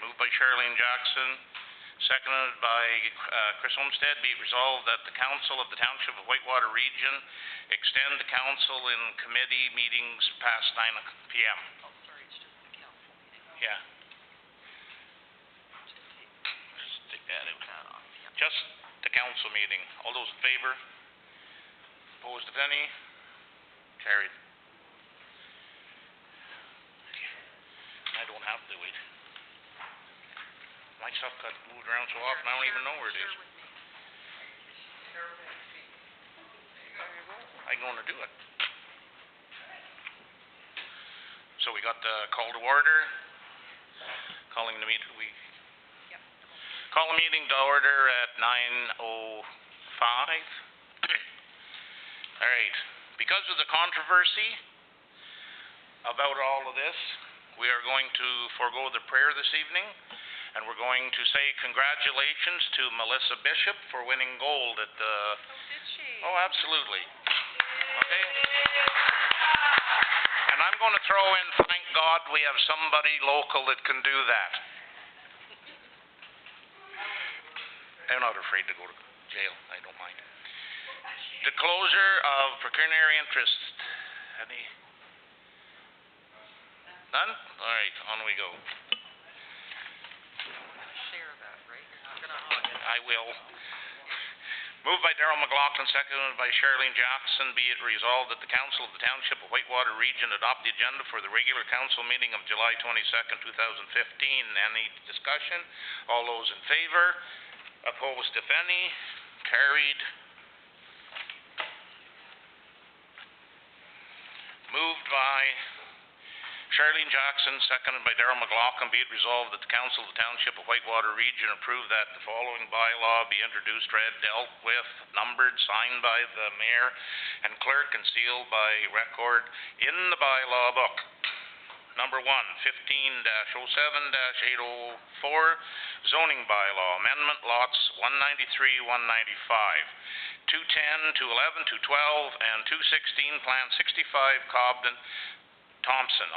Moved by Charlene Jackson, seconded by Chris Olmsted. Be it resolved that the Council of the Township of Whitewater Region extend the council in committee meetings past 9 p.m. Oh, sorry, it's just the council meeting. Yeah. Just take that off. Yeah. Just the council meeting. All those in favor? Opposed, if any? Carried. I don't have to wait. My stuff got moved around so often I don't even know where it is. I'm going to do it. So we got the call to order. Calling the meeting. Call the meeting to order at 9:05. All right. Because of the controversy about all of this, we are going to forego the prayer this evening, and we're going to say congratulations to Melissa Bishop for winning gold at the... Oh, did she? Oh, absolutely. Okay. And I'm going to throw in, thank God we have somebody local that can do that. I'm not afraid to go to jail. I don't mind. The closure of pecuniary interest. Any? None? All right, on we go. You're going to share that, right? You're not going to hog it. I will. Moved by Darrell McLaughlin, seconded by Charlene Jackson. Be it resolved that the Council of the Township of Whitewater Region adopt the agenda for the regular council meeting of July 22nd, 2015. Any discussion? All those in favor? Opposed, if any? Carried. Moved by Charlene Jackson, seconded by Darrell McLaughlin. Be it resolved that the Council of the Township of Whitewater Region approve that the following bylaw be introduced, read, dealt with, numbered, signed by the mayor and clerk, and sealed by record in the bylaw book. Number 1, 15-07-804, zoning bylaw, amendment lots 193, 195, 210, 211, 212, and 216, Plan 65, Cobden, Thompson.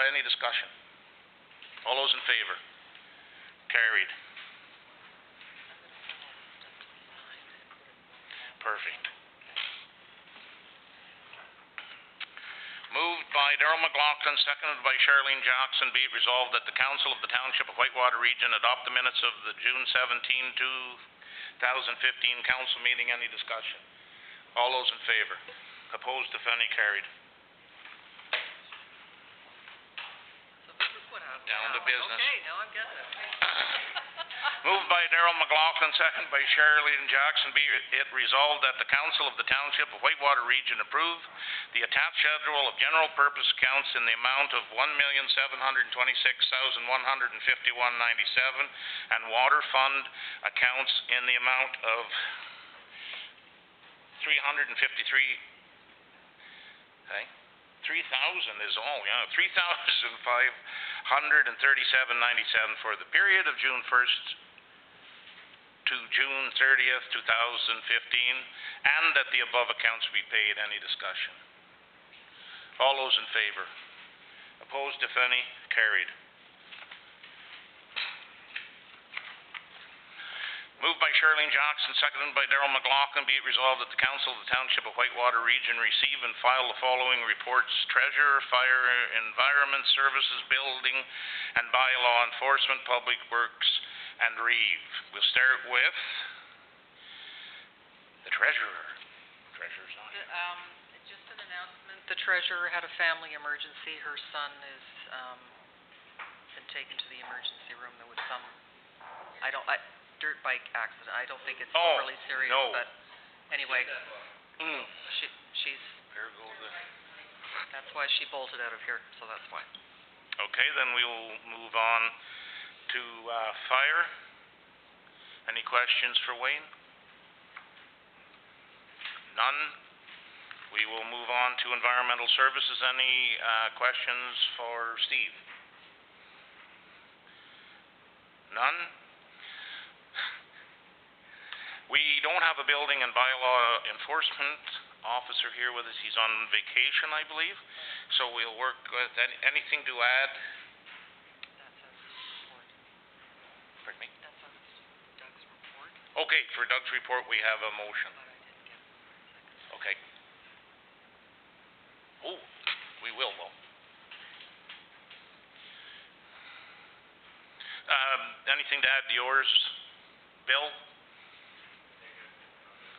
Any discussion? All those in favor? Carried. Perfect. Moved by Darrell McLaughlin, seconded by Charlene Jackson. Be it resolved that the Council of the Township of Whitewater Region adopt the minutes of the June 17, 2015 council meeting. Any discussion? All those in favor? Opposed, if any? Carried. Down to business. Okay, now I'm getting it. Moved by Darrell McLaughlin, seconded by Charlene Jackson. Be it resolved that the Council of the Township of Whitewater Region approve the attached schedule of general purpose accounts in the amount of $1,726,151.97 and water fund accounts in the amount of $353. Okay. 3,000 is all, yeah, $3,537.97 for the period of June 1st to June 30th, 2015, and that the above accounts be paid. Any discussion? All those in favor? Opposed, if any? Carried. Moved by Charlene Jackson, seconded by Darrell McLaughlin. Be it resolved that the Council of the Township of Whitewater Region receive and file the following reports: Treasurer, Fire, Environment Services, Building and Bylaw Enforcement, Public Works, and Reeve. We'll start with the Treasurer. Treasurer's on here. Just an announcement. The Treasurer had a family emergency. Her son is been taken to the emergency room. There was some, dirt bike accident. I don't think it's overly serious, no. But anyway, she's. There goes the. That's why she bolted out of here. So that's why. Okay, then we will move on to fire. Any questions for Wayne? None. We will move on to environmental services. Any questions for Steve? None. We don't have a building and bylaw enforcement officer here with us. He's on vacation, I believe. So we'll work with anything to add. Pardon me? That's on Doug's report, Okay, for Doug's report, we have a motion. but I didn't get a second. Okay. Oh, we will though. Anything to add to yours, Bill?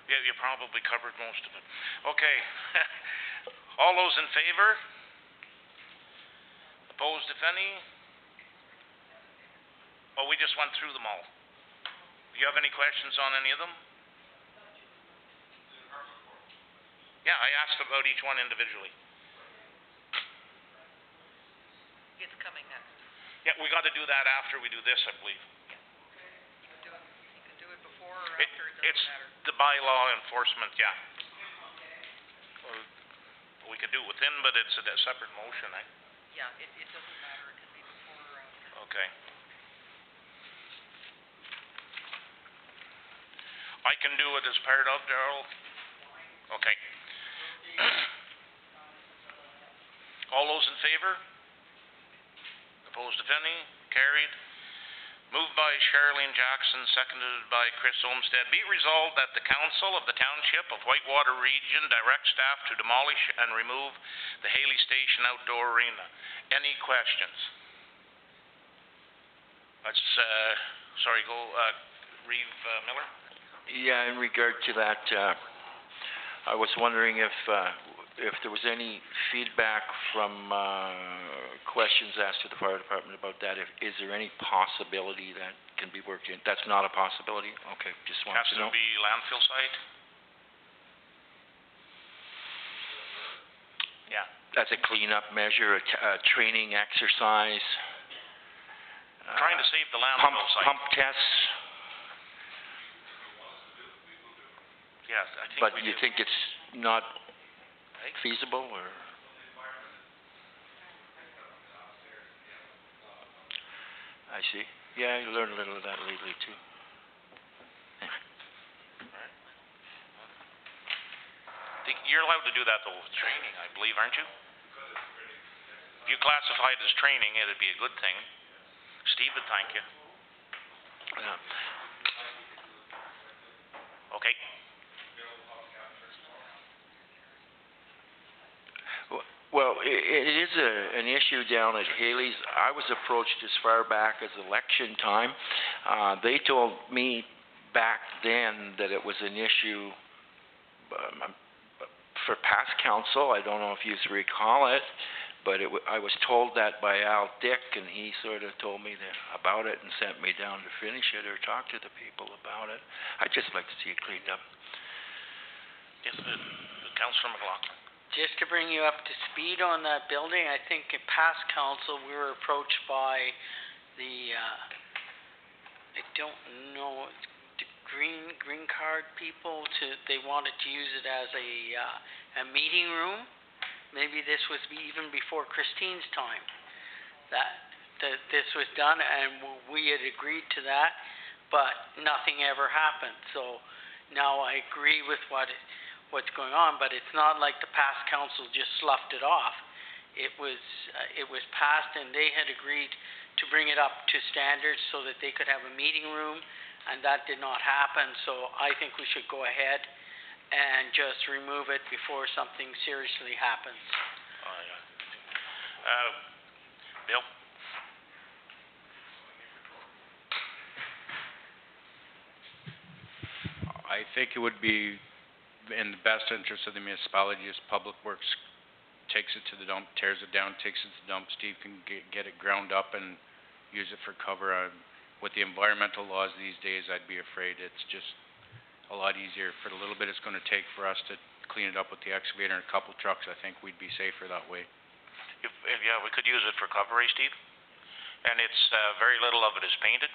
Yeah, you probably covered most of it. Okay. All those in favor? Opposed, if any? Well, we just went through them all. Do you have any questions on any of them? Yeah, I asked about each one individually. It's coming next. Yeah, we got to do that after we do this, I believe. You can do it before or after, it It's doesn't matter. the bylaw enforcement, yeah. We could do it within, but it's a separate motion, eh? Yeah, it doesn't matter, it can be before or after. Okay. I can do it as part of, Darrell? Okay. All those in favor? Opposed, if any? Carried. Moved by Charlene Jackson, seconded by Chris Olmsted. Be it resolved that the Council of the Township of Whitewater Region direct staff to demolish and remove the Haley Station Outdoor Arena. Any questions? Let's, Reeve Miller? Yeah, in regard to that, I was wondering if there was any feedback from questions asked to the fire department about that. Is there any possibility that can be worked in? That's not a possibility? Okay, just wanted to know. Has to be landfill site? Yeah. That's a cleanup measure, a training exercise. Trying to save the landfill site. Pump tests. Yes, I think But we you do. think it's not feasible, or? I see. Yeah, you learned a little of that lately too. You're allowed to do that though with training, I believe, aren't you? If you classify it as training, it'd be a good thing. Steve would thank you. Okay. Well, it is an issue down at Haley's. I was approached as far back as election time. They told me back then that it was an issue for past council. I don't know if you recall it, but I was told that by Al Dick, and he sort of told me about it and sent me down to finish it or talk to the people about it. I'd just like to see it cleaned up. Yes, Councillor McLaughlin. Just to bring you up to speed on that building, I think at past council, we were approached by the, I don't know, the green card people they wanted to use it as a meeting room. Maybe this was even before Christine's time that this was done, and we had agreed to that, but nothing ever happened. So now I agree with what's going on, but it's not like the past council just sloughed it off. It was passed, and they had agreed to bring it up to standards so that they could have a meeting room, and that did not happen. So I think we should go ahead and just remove it before something seriously happens. Bill? I think it would be in the best interest of the municipality if Public Works takes it to the dump, tears it down, takes it to the dump. Steve can get it ground up and use it for cover. With the environmental laws these days, I'd be afraid it's just a lot easier. For the little bit it's going to take for us to clean it up with the excavator and a couple trucks, I think we'd be safer that way. Yeah, we could use it for cover, eh, Steve? And it's very little of it is painted.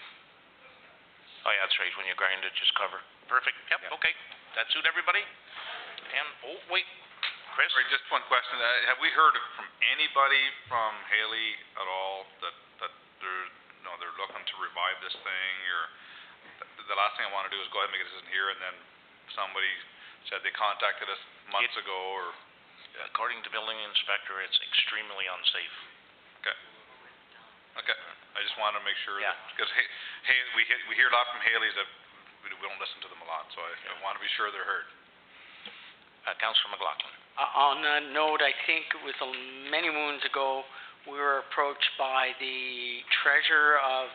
Oh, yeah, that's right. When you grind it, just cover. Perfect. Yep. Okay. That suit everybody? And oh, wait, Chris. Sorry, just one question. Have we heard from anybody from Haley at all that they're looking to revive this thing, or the last thing I want to do is go ahead and make a decision here, and then somebody said they contacted us months ago, or According to building inspector, it's extremely unsafe. okay. I just wanted to make sure Yeah. that, because we hear a lot from Haley's that we don't listen to them a lot, so I want to be sure they're heard. Councillor McLaughlin. On that note, I think it was many moons ago, we were approached by the treasurer of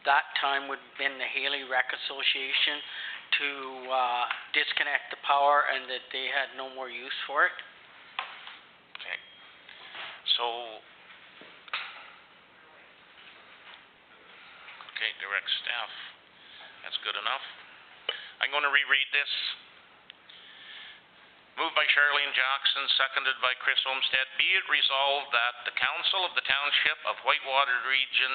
that time would have been the Haley Rec Association to disconnect the power and that they had no more use for it. Okay. So, okay, direct staff, that's good enough. I'm going to reread this. Moved by Charlene Jackson, seconded by Chris Olmsted. Be it resolved that the Council of the Township of Whitewater Region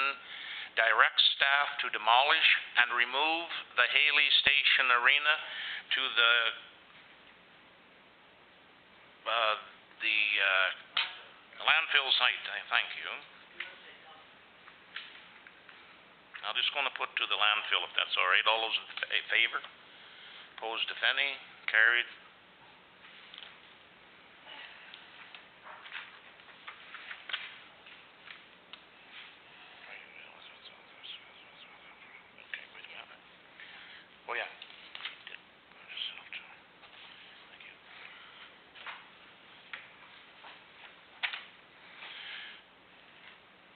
directs staff to demolish and remove the Haley Station Arena to the landfill site. Thank you. I'm just going to put to the landfill if that's all right. All those in favor? Opposed, if any? Carried. Oh, yeah. Thank you.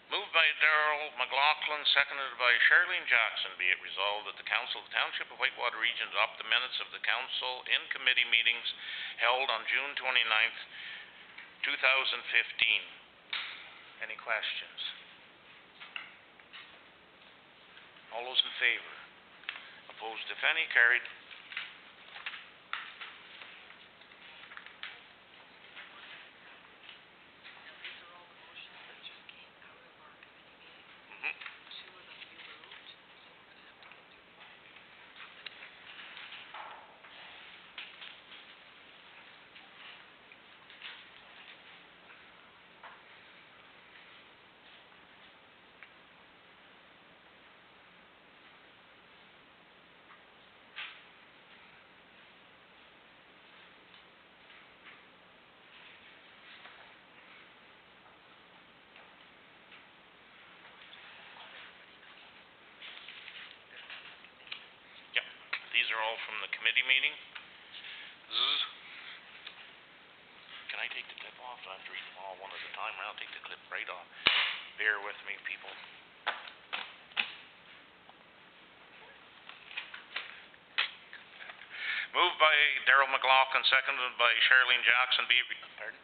Moved by Darrell McLaughlin, seconded by Charlene Jackson. Be it resolved that the Council of the Township of Whitewater Region adopt the minutes of the Council in committee meetings held on June 29th, 2015. Any questions? All those in favor? Opposed, if any? Carried. These are all from the committee meeting. Can I take the clip off? I have to read them all one at a time, or I'll take the clip right off. Bear with me, people. Moved by Darrell McLaughlin, seconded by Charlene Jackson. Pardon?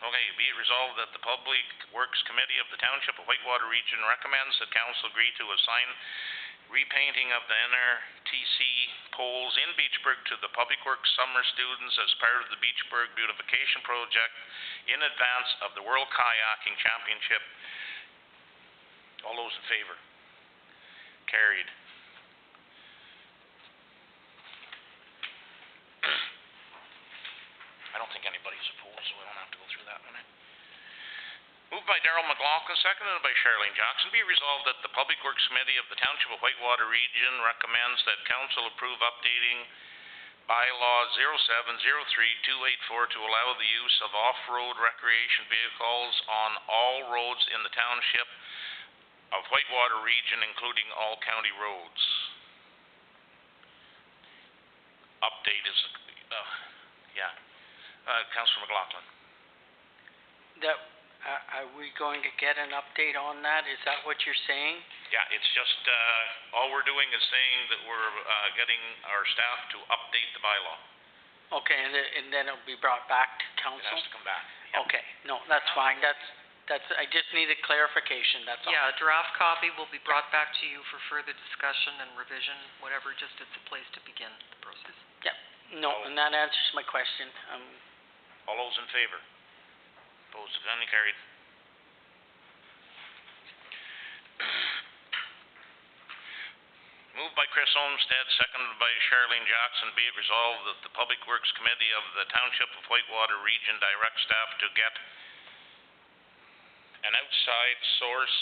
Okay, be it resolved that the Public Works Committee of the Township of Whitewater Region recommends that council agree to assign repainting of the NRTC poles in Beachburg to the Public Works summer students as part of the Beachburg beautification project in advance of the World Kayaking Championship. All those in favor? Carried. I don't think anybody's opposed, so we don't have to go through that one. Moved by Darrell McLaughlin, seconded by Charlene Jackson. Be resolved that the Public Works Committee of the Township of Whitewater Region recommends that council approve updating bylaw 0703284 to allow the use of off-road recreation vehicles on all roads in the Township of Whitewater Region, including all county roads. Update is, Councillor McLaughlin. Are we going to get an update on that? Is that what you're saying? Yeah, it's just, all we're doing is saying that we're, getting our staff to update the bylaw. Okay, and then it'll be brought back to It council? has to come back. Yep. Okay, no, that's fine. That's, I just needed clarification, that's all. Yeah, a draft copy will be brought back to you for further discussion and revision, whatever, just it's a place to begin the process. No, and that answers my question. All those in favor? Opposed, if any, carried. Moved by Chris Olmsted, seconded by Charlene Jackson. Be it resolved that the Public Works Committee of the Township of Whitewater Region direct staff to get an outside source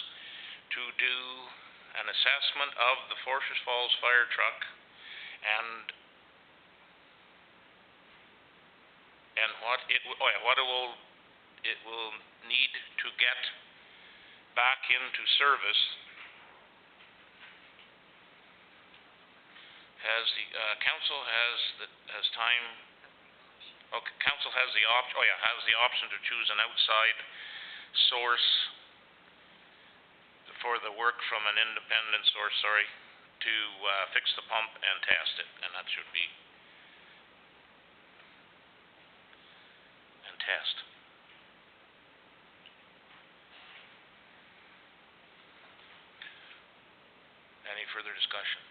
to do an assessment of the Fortress Falls fire truck and what it will need to get back into service, council has the option to choose an outside source for the work from an independent source, to fix the pump and test it, and that should be, and test. Any further discussion?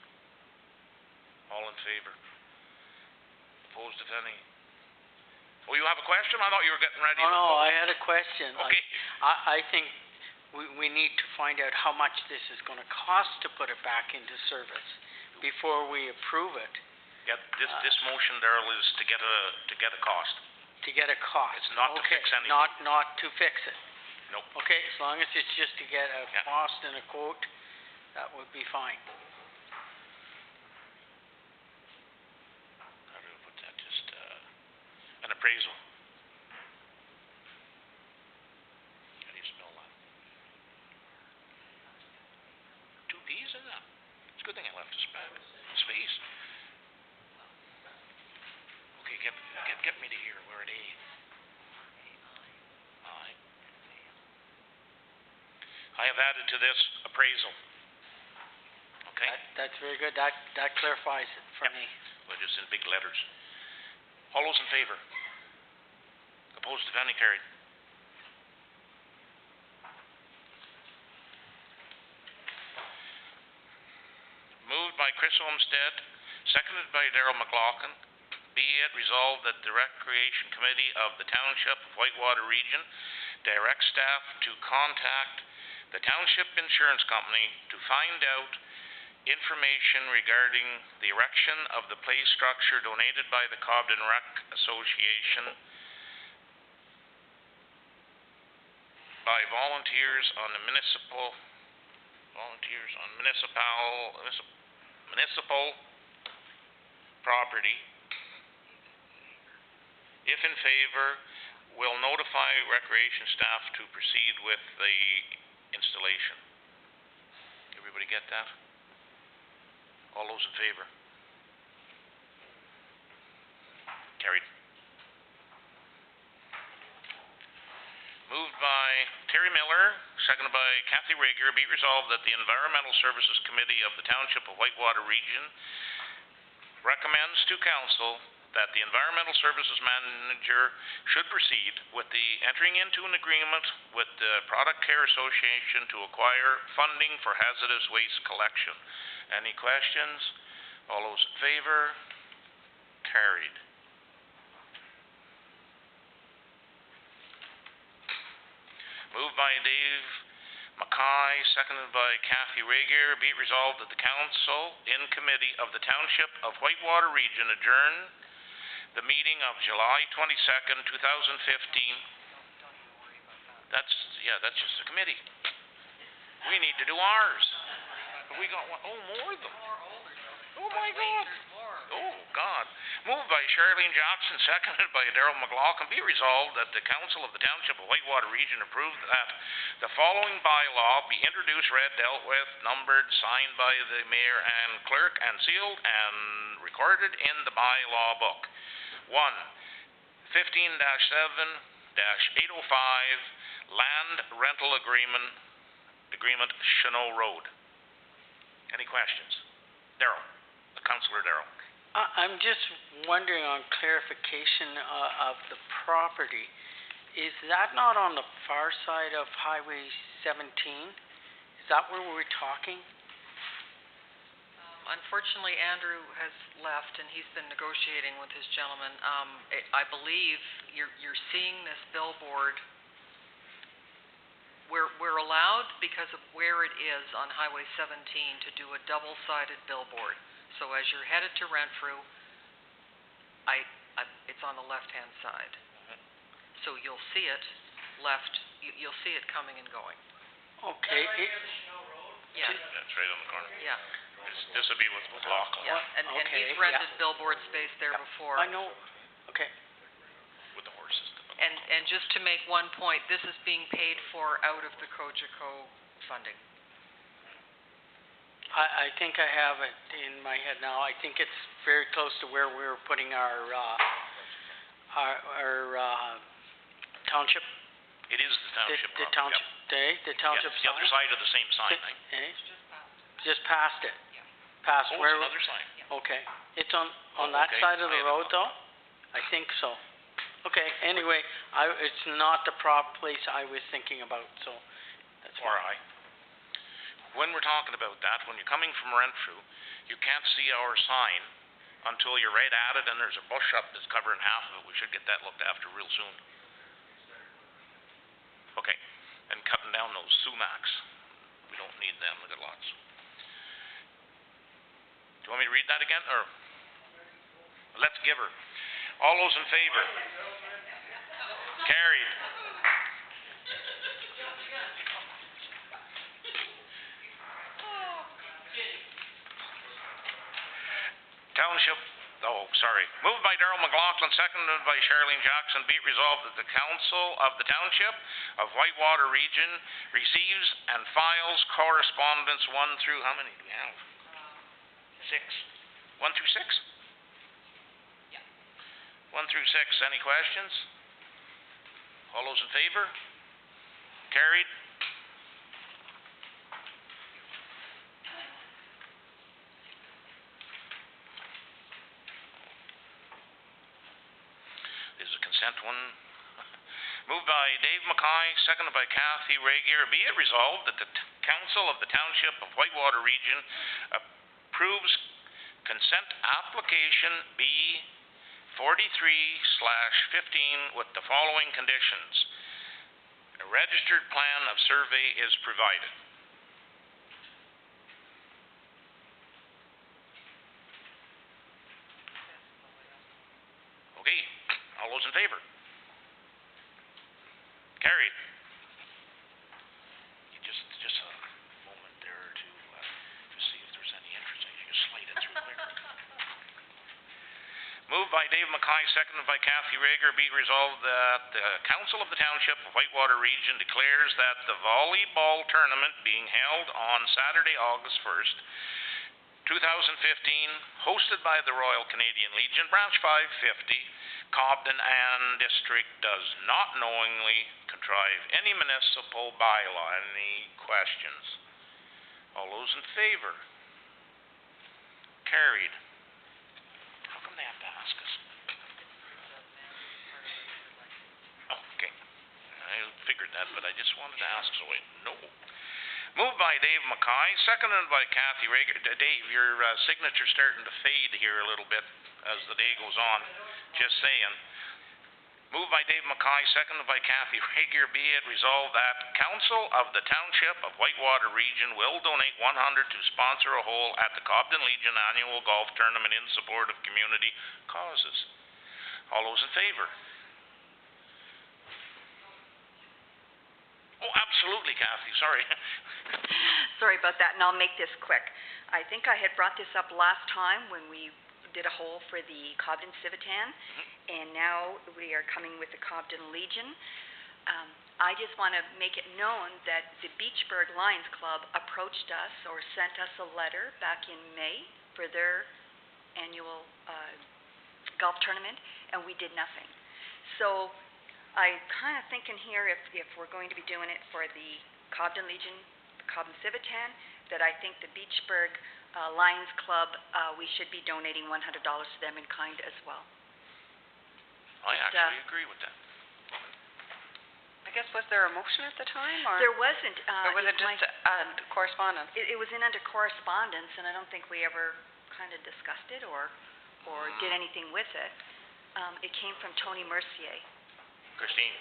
All in favor? Opposed, if any? Oh, you have a question? I thought you were getting ready. Oh, no, I had a question. Okay. I think we need to find out how much this is gonna cost to put it back into service before we approve it, Yeah, this motion, Darrell, is to get a cost. to get a cost. It's not to fix anything. Not to fix it. Nope. Okay, as long as it's just to get a Yeah. cost and a quote, that would be fine. How do I put that? Just, an appraisal. How do you spell that? 2 P's in that? It's a good thing I left a space. Okay, get me to here, where it A. I have added to this appraisal. Okay? That's very good. That clarifies it for Yep. me. Well, just in big letters. All those in favor? Opposed, if any, carried. Moved by Chris Olmsted, seconded by Darrell McLaughlin. Be it resolved that the Recreation Committee of the Township of Whitewater Region direct staff to contact the Township Insurance Company to find out information regarding the erection of the play structure donated by the Cobden Rec Association by volunteers on municipal property. If in favor, will notify recreation staff to proceed with the installation. Everybody get that? All those in favor? Carried. Moved by Terry Miller, seconded by Kathy Rager, be it resolved that the Environmental Services Committee of the Township of Whitewater Region recommends to council that the Environmental Services Manager should proceed with the entering into an agreement with the Product Care Association to acquire funding for hazardous waste collection. Any questions? All those in favor? Carried. Moved by Dave Mackay, seconded by Kathy Rager, be it resolved that the council in committee of the Township of Whitewater Region adjourn the meeting of July 22nd, 2015. That's just a committee. We need to do ours. We got one, more of them. Oh my God. Oh God. Moved by Charlene Jackson, seconded by Darrell McLaughlin, be resolved that the council of the Township of Whitewater Region approve that the following bylaw be introduced, read, dealt with, numbered, signed by the mayor and clerk, and sealed and recorded in the bylaw book. 1, 15-7-805 land rental agreement, Cheneau Road. Any questions? Darrell, Councillor Darrell. I'm just wondering on clarification of the property. Is that not on the far side of Highway 17? Is that where we're talking? Unfortunately, Andrew has left, and he's been negotiating with his gentleman. I believe you're seeing this billboard. We're allowed, because of where it is on Highway 17, to do a double-sided billboard. So as you're headed to Renfrew, it's on the left-hand side. So you'll see it you'll see it coming and going. Okay. Yeah. That's right on the corner. Yeah. This will be with McLaughlin. Yeah, and Okay, he's rented yeah. billboard space there before. I know. Okay. With the horses. And just to make one point, this is being paid for out of the Cogeco funding. I think I have it in my head now. I think it's very close to where we were putting our township. It is the township The property, township, the township Yes, the other sign. side of the same sign, eh? Eh? Just past it? Past Oh, where? it's another sign. Okay. It's on Oh, that okay. side of I the have it road though? I think so. Okay, anyway, it's not the place I was thinking about, so that's Or fine. when we're talking about that, when you're coming from Renfrew, you can't see our sign until you're right at it, and there's a bush up that's covering half of it. We should get that looked after real soon. Okay, and cutting down those sumacs. We don't need them, we got lots. Do you want me to read that again, or? Let's give her. All those in favor? Carried. Township, moved by Darrell McLaughlin, seconded by Charlene Jackson, be it resolved that the Council of the Township of Whitewater Region receives and files correspondence 1 through, how many do we have? 6. 1 through 6? Yeah. 1 through 6, any questions? All those in favor? Carried. This is a consent one. Moved by Dave Mackay, seconded by Kathy Regier. Be it resolved that the Council of the Township of Whitewater Region approves consent application B 43/15 with the following conditions. A registered plan of survey is provided. Okay, all those in favor? Carried. Just a moment there to just see if there's any interest. You just slide it through quicker. Moved by Dave Mackay, seconded by Kathy Regier, be it resolved that the Council of the Township of Whitewater Region declares that the volleyball tournament being held on Saturday, August 1st, 2015, hosted by the Royal Canadian Legion, Branch 550, Cobden and District, does not knowingly contrive any municipal bylaw. Any questions? All those in favor? Carried. How come they have to ask us? Oh, okay. I figured that, but I just wanted to ask, so I know. Moved by Dave Mackay, seconded by Kathy Regier. Dave, your signature's starting to fade here a little bit as the day goes on. Just saying. Moved by Dave Mackay, seconded by Kathy Regier, be it resolved that Council of the Township of Whitewater Region will donate 100 to sponsor a hole at the Cobden Legion Annual Golf Tournament in support of community causes. All those in favor? Oh, absolutely, Kathy, sorry. Sorry about that, and I'll make this quick. I think I had brought this up last time when we did a hole for the Cobden Civitan, and now we are coming with the Cobden Legion. I just want to make it known that the Beachburg Lions Club approached us or sent us a letter back in May for their annual golf tournament, and we did nothing. So I'm kind of thinking here, if we're going to be doing it for the Cobden Legion, the Cobden Civitan, that I think the Beachburg Lions Club, we should be donating $100 to them in kind as well. I actually agree with that. I guess, was there a motion at the time, or? There wasn't. Or was it just correspondence? It was in under correspondence, and I don't think we ever kind of discussed it or did anything with it. It came from Tony Mercier. Christine?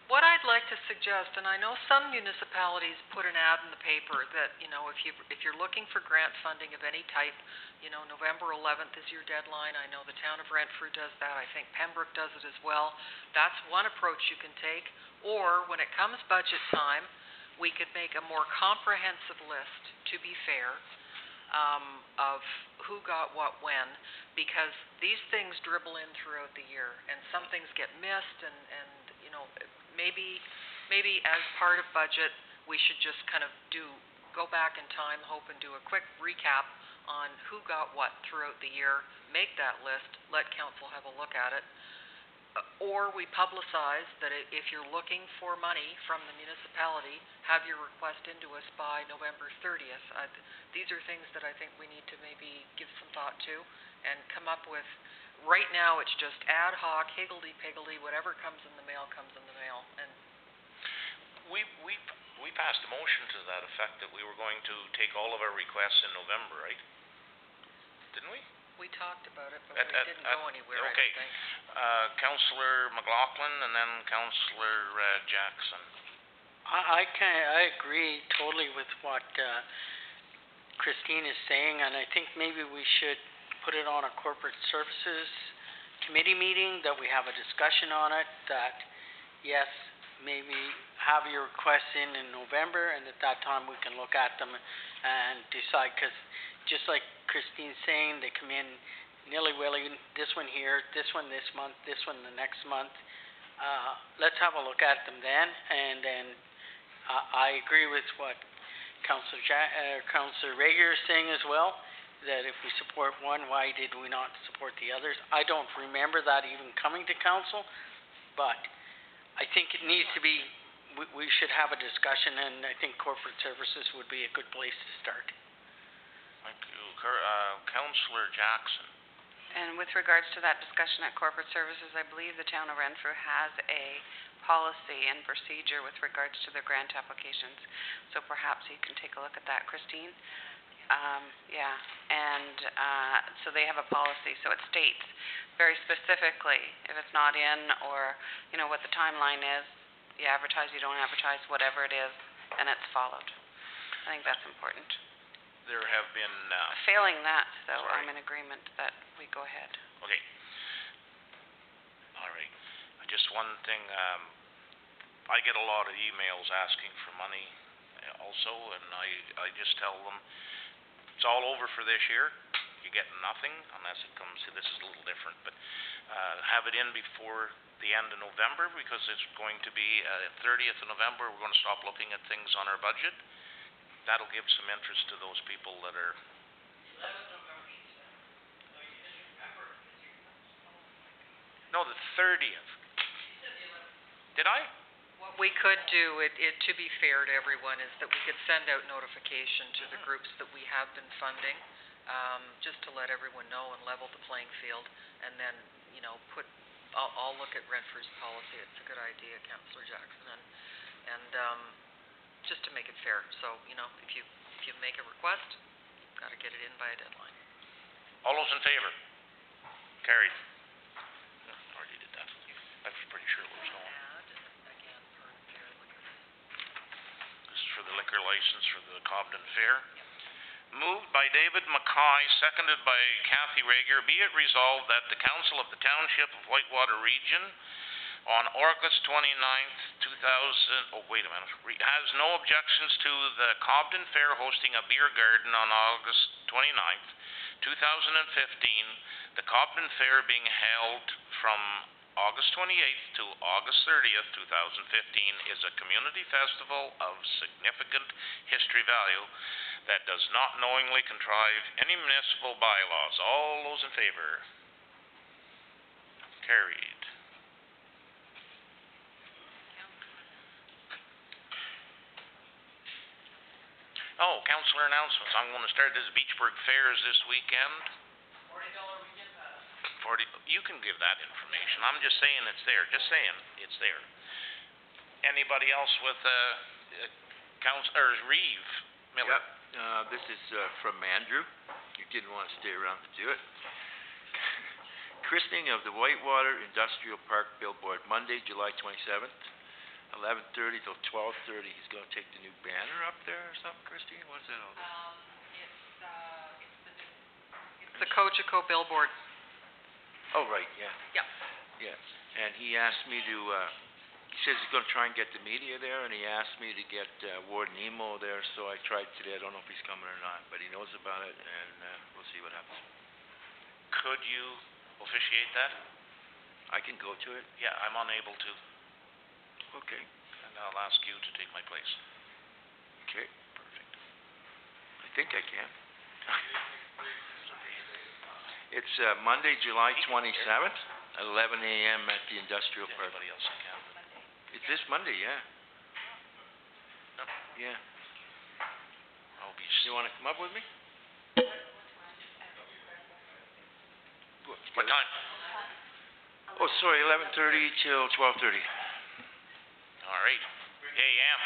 What I'd like to suggest, and I know some municipalities put an ad in the paper that, you know, if you're looking for grant funding of any type, you know, November 11th is your deadline. I know the town of Renfrew does that. I think Pembroke does it as well. That's one approach you can take. Or when it comes budget time, we could make a more comprehensive list, to be fair, of who got what when, because these things dribble in throughout the year, and some things get missed, and you know, maybe as part of budget, we should just kind of go back in time, hope, and do a quick recap on who got what throughout the year, make that list, let council have a look at it. Or we publicize that if you're looking for money from the municipality, have your request into us by November 30th. These are things that I think we need to maybe give some thought to and come up with. Right now, it's just ad hoc, higgledy-piggledy, whatever comes in the mail comes in the mail. And We passed a motion to that effect that we were going to take all of our requests in November, right? Didn't we? we talked about it, but we didn't go anywhere, I okay. don't think. Councillor McLaughlin and then Councillor Jackson. I agree totally with what Christine is saying, and I think maybe we should put it on a corporate services committee meeting, that we have a discussion on it, that yes, maybe have your requests in November, and at that time we can look at them and decide, because just like Christine's saying, they come in nilly-willy, this one here, this one this month, this one the next month. Let's have a look at them then, and then I agree with what Councillor Rager is saying as well, that if we support one, why did we not support the others? I don't remember that even coming to council, but I think it needs to be, we should have a discussion, and I think corporate services would be a good place to start. Thank you. Councillor Jackson. And with regards to that discussion at corporate services, I believe the town of Renfrew has a policy and procedure with regards to their grant applications. So perhaps you can take a look at that, Christine. So they have a policy, so it states very specifically if it's not in, or what the timeline is, you advertise, you don't advertise, whatever it is, and it's followed. I think that's important. There have been Failing that, though, sorry. I'm in agreement that we go ahead. okay. All right. Just one thing, I get a lot of emails asking for money also, and I just tell them it's all over for this year. You get nothing unless it comes. This is a little different, but have it in before the end of November, because it's going to be 30th of November. We're going to stop looking at things on our budget. That'll give some interest to those people that are. 11th November, she said. No, you didn't remember. No, the 30th. She said the 11th. Did I? What we could do, to be fair to everyone, is that we could send out notification to the groups that we have been funding, just to let everyone know and level the playing field, and then, I'll look at Renfrew's policy. It's a good idea, Councillor Jackson, and just to make it fair. So, if you make a request, you've got to get it in by a deadline. All those in favor? Carried. Already did that. I was pretty sure it was going. This is for the liquor license for the Cobden Fair. Moved by David Mackay, seconded by Kathy Rager. Be it resolved that the Council of the Township of Whitewater Region on August 29th, 2000, has no objections to the Cobden Fair hosting a beer garden on August 29th, 2015. The Cobden Fair being held from August 28th to August 30th, 2015 is a community festival of significant history value that does not knowingly contrive any municipal bylaws. All those in favor? Carried. Oh, councillor announcements. I'm going to start this Beachburg Fairs this weekend. $40 weekend pass. 40. You can give that information. I'm just saying it's there. Just saying it's there. Anybody else with Councillor Reeve Miller? Yep. This is from Andrew. You didn't want to stay around to do it. Christening of the Whitewater Industrial Park billboard, Monday, July 27th, 11:30 till 12:30. He's going to take the new banner up there or something, Christine? What's that all about? It's the Cogeco billboard. Oh, right, yeah. Yeah. Yeah. And he asked me to, he says he's going to try and get the media there, and he asked me to get Warden Emo there, so I tried today. I don't know if he's coming or not, but he knows about it, and we'll see what happens. Could you officiate that? I can go to it? Yeah, I'm unable to, Okay. and I'll ask you to take my place. Okay, perfect. I think I can. It's Monday, July 27th, 11 a.m. at the Industrial Park. Anybody else can? It's this Monday, yeah. No. Yeah. I'll be, You want to come up with me? what time? Oh, sorry, 11:30 till 12:30. All right. AM.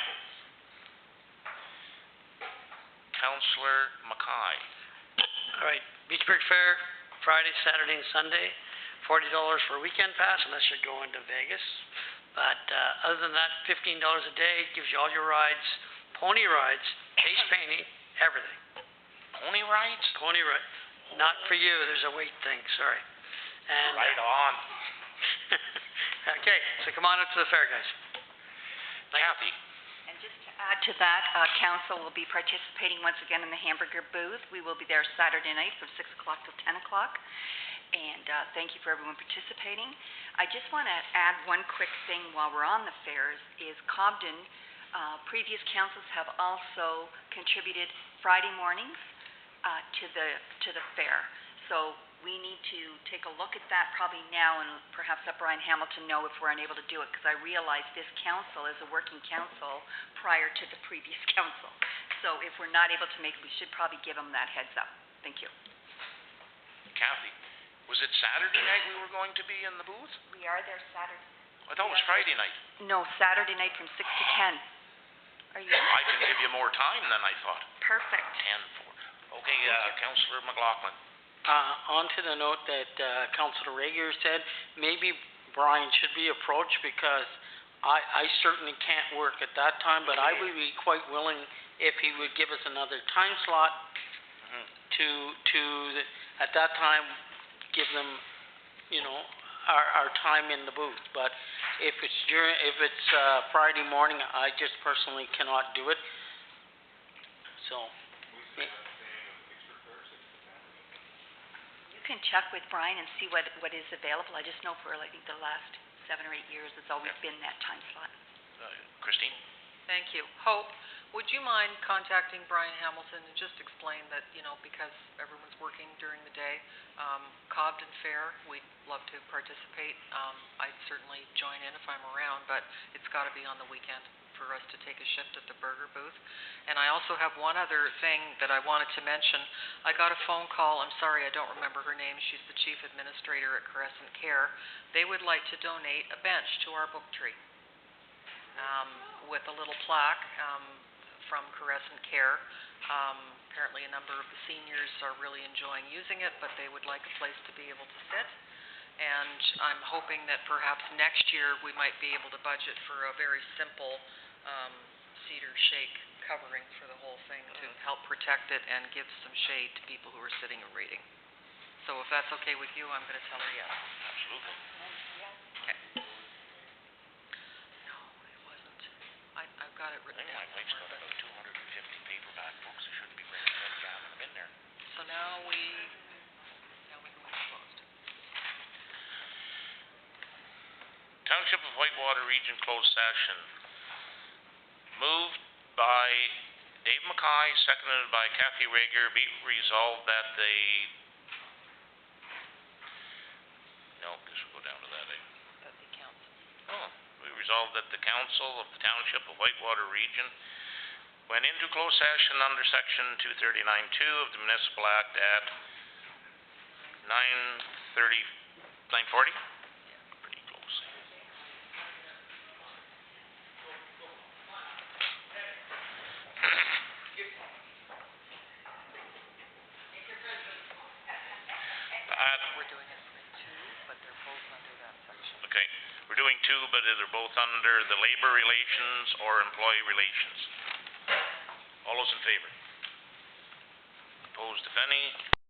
Councillor Mackay. All right, Beachburg Fair, Friday, Saturday, and Sunday, $40 for a weekend pass unless you're going to Vegas. But other than that, $15 a day, gives you all your rides, pony rides, face painting, everything. Pony rides? Pony ride, not for you, there's a weight thing, sorry. And, Right on. okay, so come on up to the fair, guys. Kathy. And just to add to that, council will be participating once again in the hamburger booth. We will be there Saturday night from 6 o'clock till 10 o'clock. And thank you for everyone participating. I just want to add one quick thing while we're on the fairs, is Cobden, previous councils have also contributed Friday mornings to the fair. So we need to take a look at that probably now and perhaps let Brian Hamilton know if we're unable to do it, because I realize this council is a working council prior to the previous council. So if we're not able to make it, we should probably give them that heads up. Thank you. Kathy, was it Saturday night we were going to be in the booth? We are there Saturday. I thought it was Friday night. No, Saturday night from 6 to 10. Are you? I can give you more time than I thought. Perfect. 10-4. Okay, Councillor McLaughlin. On to the note that Councillor Rager said, maybe Brian should be approached, because I certainly can't work at that time, but I would be quite willing if he would give us another time slot at that time, give them, our time in the booth. But if it's Friday morning, I just personally cannot do it. So. You can check with Brian and see what is available. I just know for, I think, the last 7 or 8 years, it's always been that time slot. Christine? Thank you. Hope, would you mind contacting Brian Hamilton and just explain that, because everyone's working during the day, Cobden Fair, we'd love to participate. I'd certainly join in if I'm around, but it's got to be on the weekend for us to take a shift at the burger booth. And I also have one other thing that I wanted to mention. I got a phone call, I'm sorry, I don't remember her name, she's the chief administrator at Crescent Care. They would like to donate a bench to our book tree, with a little plaque from Crescent Care. Apparently a number of the seniors are really enjoying using it, but they would like a place to be able to sit. And I'm hoping that perhaps next year we might be able to budget for a very simple cedar shake covering for the whole thing to help protect it and give some shade to people who are sitting and reading. So if that's okay with you, I'm going to tell her yes. Absolutely. Okay. No, it wasn't. I've got it I written think down my wife's got somewhere. about 250 paperback books. I shouldn't be bringing them jamming them in there. So now we go into closed. Township of Whitewater Region closed session. Moved by Dave Mackay, seconded by Kathy Rager. Be resolved that this will go down to that, That's the council. Oh, we resolved that the council of the Township of Whitewater Region went into closed session under section 239-2 of the Municipal Act at 9:40? Pretty close. We're doing it for two, but they're both under that section. Okay, we're doing two, but they're both under the labor relations or employee relations. All those in favor? Opposed, if any?